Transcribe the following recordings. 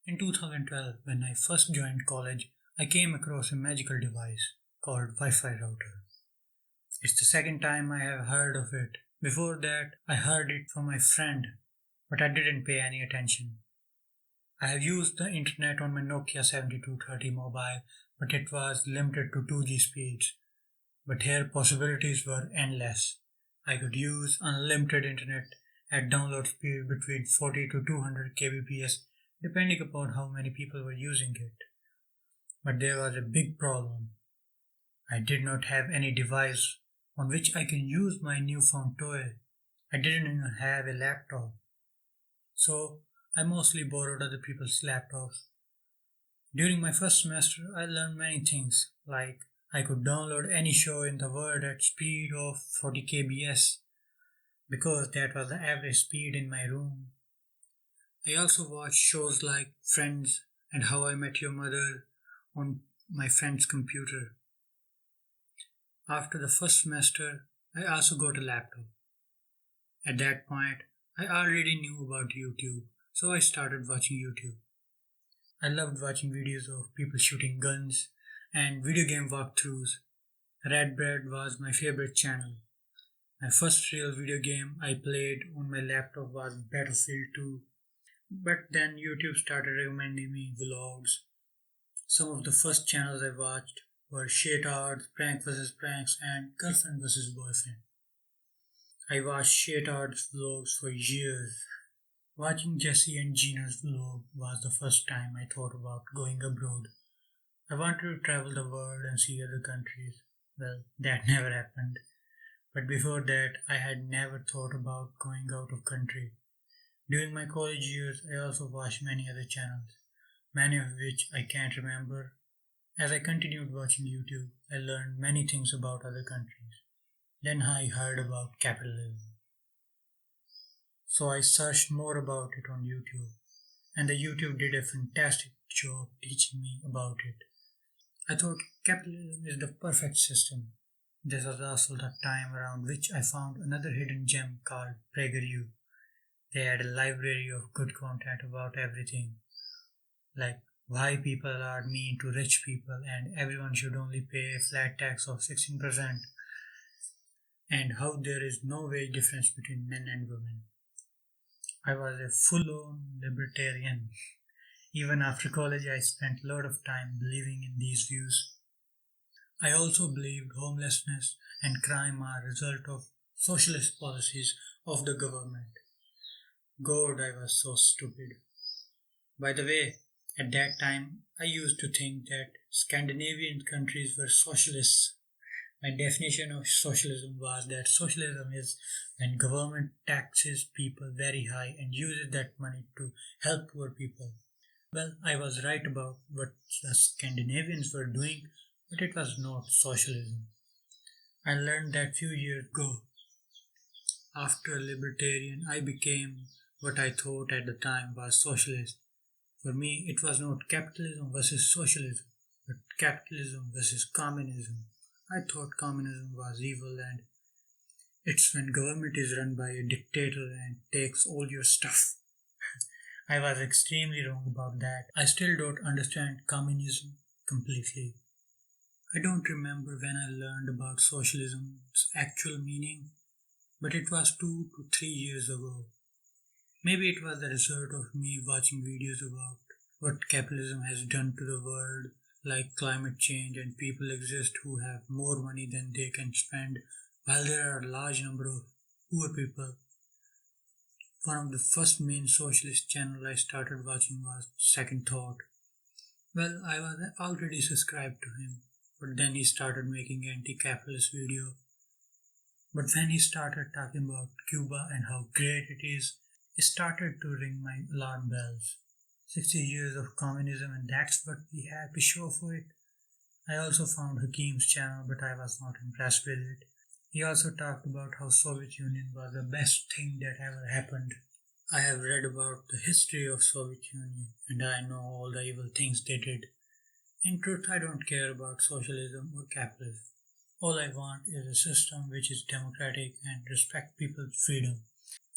In 2012, when I first joined college, I came across a magical device called Wi-Fi router. It's the second time I have heard of it. Before that, I heard it from my friend, but I didn't pay any attention. I have used the internet on my Nokia 7230 mobile, but it was limited to 2G speeds. But here possibilities were endless. I could use unlimited internet at download speed between 40 to 200 kbps depending upon how many people were using it. But there was a big problem. I did not have any device on which I can use my newfound toy. I didn't even have a laptop. So I mostly borrowed other people's laptops. During my first semester, I learned many things, like I could download any show in the world at speed of 40 kbs because that was the average speed in my room. I also watched shows like Friends and How I Met Your Mother on my friend's computer. After the first semester, I also got a laptop. At that point, I already knew about YouTube, so I started watching YouTube. I loved watching videos of people shooting guns and video game walkthroughs. Red Bread was my favorite channel. My first real video game I played on my laptop was Battlefield 2, but then YouTube started recommending me vlogs. Some of the first channels I watched were Shatards, Prank vs Pranks, and Girlfriend vs Boyfriend. I watched Shatards vlogs for years. Watching Jesse and Gina's vlog was the first time I thought about going abroad. I wanted to travel the world and see other countries. Well, that never happened. But before that, I had never thought about going out of country. During my college years, I also watched many other channels, many of which I can't remember. As I continued watching YouTube, I learned many things about other countries. Then I heard about capitalism. So I searched more about it on YouTube, and the YouTube did a fantastic job teaching me about it. I thought capitalism is the perfect system. This was also the time around which I found another hidden gem called PragerU. They had a library of good content about everything, like why people are mean to rich people and everyone should only pay a flat tax of 16%, and how there is no wage difference between men and women. I was a full-on libertarian. Even after college, I spent a lot of time believing in these views. I also believed homelessness and crime are a result of socialist policies of the government. God, I was so stupid. By the way, at that time, I used to think that Scandinavian countries were socialists. My definition of socialism was that socialism is when government taxes people very high and uses that money to help poor people. Well, I was right about what the Scandinavians were doing, but it was not socialism. I learned that few years ago. After a libertarian, I became what I thought at the time was socialist. For me, it was not capitalism versus socialism, but capitalism versus communism. I thought communism was evil and it's when government is run by a dictator and takes all your stuff. I was extremely wrong about that. I still don't understand communism completely. I don't remember when I learned about socialism's actual meaning, but it was 2 to 3 years ago. Maybe it was the result of me watching videos about what capitalism has done to the world, like climate change, and people exist who have more money than they can spend, while there are a large number of poor people. One of the first main socialist channel I started watching was Second Thought. Well, I was already subscribed to him, but then he started making anti-capitalist video. But when he started talking about Cuba and how great it is, it started to ring my alarm bells. 60 years of communism and that's what we have to show for it. I also found Hakim's channel but I was not impressed with it. He also talked about how Soviet Union was the best thing that ever happened. I have read about the history of Soviet Union and I know all the evil things they did. In truth, I don't care about socialism or capitalism. All I want is a system which is democratic and respect people's freedom.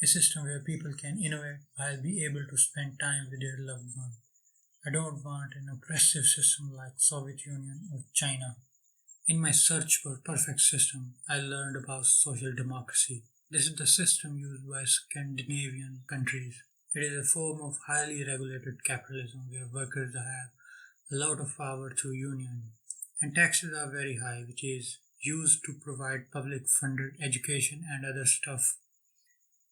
A system where people can innovate while be able to spend time with their loved ones. I don't want an oppressive system like Soviet Union or China. In my search for perfect system, I learned about social democracy. This is the system used by Scandinavian countries. It is a form of highly regulated capitalism where workers have a lot of power through unions, and taxes are very high, which is used to provide public funded education and other stuff.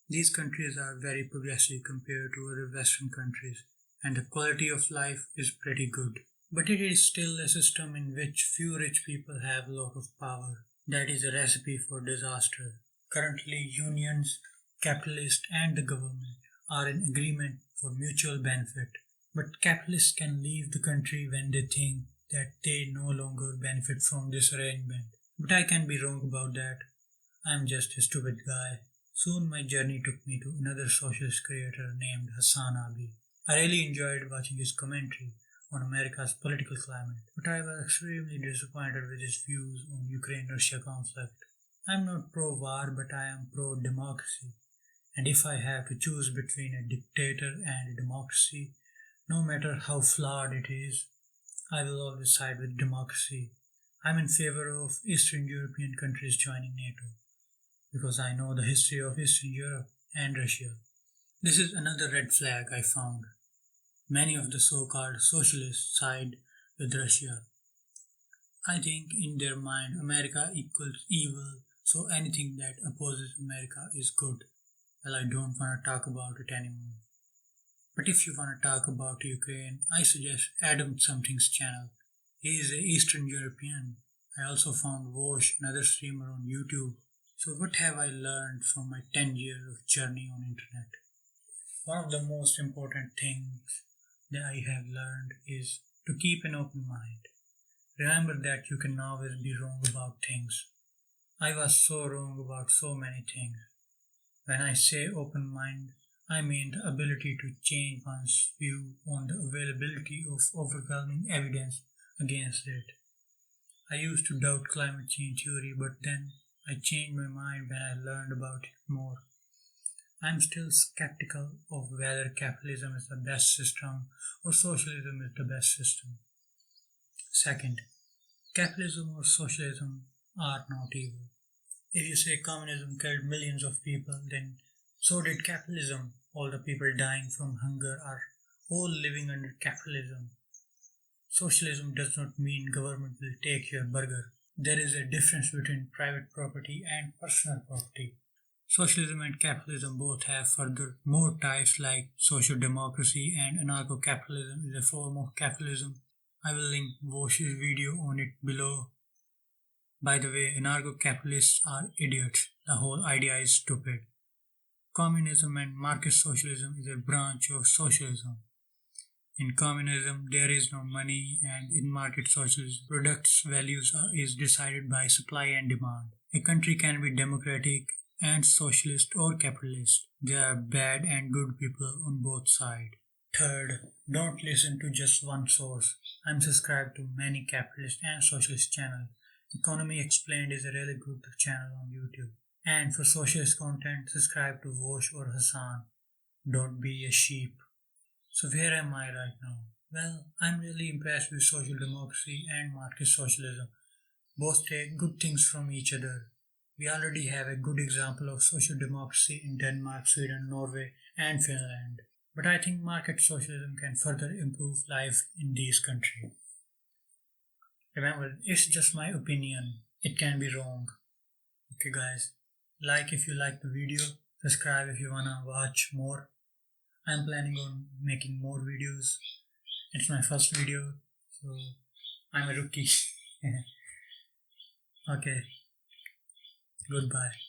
These countries are very progressive compared to other Western countries, and the quality of life is pretty good. But it is still a system in which few rich people have a lot of power. That is a recipe for disaster. Currently, unions, capitalists, and the government are in agreement for mutual benefit. But capitalists can leave the country when they think that they no longer benefit from this arrangement. But I can be wrong about that. I am just a stupid guy. Soon my journey took me to another socialist creator named Hassan Abi. I really enjoyed watching his commentary on America's political climate, but I was extremely disappointed with his views on Ukraine-Russia conflict. I am not pro-war, but I am pro-democracy, and if I have to choose between a dictator and a democracy, no matter how flawed it is, I will always side with democracy. I am in favor of Eastern European countries joining NATO because I know the history of Eastern Europe and Russia. This is another red flag I found. Many of the so-called socialists side with Russia. I think in their mind America equals evil, so anything that opposes America is good. Well, I don't want to talk about it anymore. But if you want to talk about Ukraine, I suggest Adam Something's channel. He is a Eastern European. I also found Vosh, another streamer on YouTube. So what have I learned from my 10 years of journey on internet? One of the most important things that I have learned is to keep an open mind. Remember that you can always be wrong about things. I was so wrong about so many things. When I say open mind, I mean the ability to change one's view on the availability of overwhelming evidence against it. I used to doubt climate change theory, but then I changed my mind when I learned about it more. I'm still skeptical of whether capitalism is the best system or socialism is the best system. Second, capitalism or socialism are not evil. If you say communism killed millions of people, then so did capitalism. All the people dying from hunger are all living under capitalism. Socialism does not mean government will take your burger. There is a difference between private property and personal property. Socialism and capitalism both have further more types like social democracy, and anarcho-capitalism is a form of capitalism. I will link Vosh's video on it below. By the way, anarcho-capitalists are idiots. The whole idea is stupid. Communism and market socialism is a branch of socialism. In communism, there is no money, and in market socialism, products' values is decided by supply and demand. A country can be democratic and socialist or capitalist. There are bad and good people on both sides. Third, don't listen to just one source. I'm subscribed to many capitalist and socialist channels. Economy Explained is a really good channel on YouTube. And for socialist content, subscribe to Vosh or Hassan. Don't be a sheep. So where am I right now? Well, I'm really impressed with social democracy and market socialism. Both take good things from each other. We already have a good example of social democracy in Denmark, Sweden, Norway, and Finland. But I think market socialism can further improve life in these countries. Remember, it's just my opinion. It can be wrong. Okay guys, like if you like the video, subscribe if you wanna watch more. I'm planning on making more videos. It's my first video, so I'm a rookie. Okay, goodbye.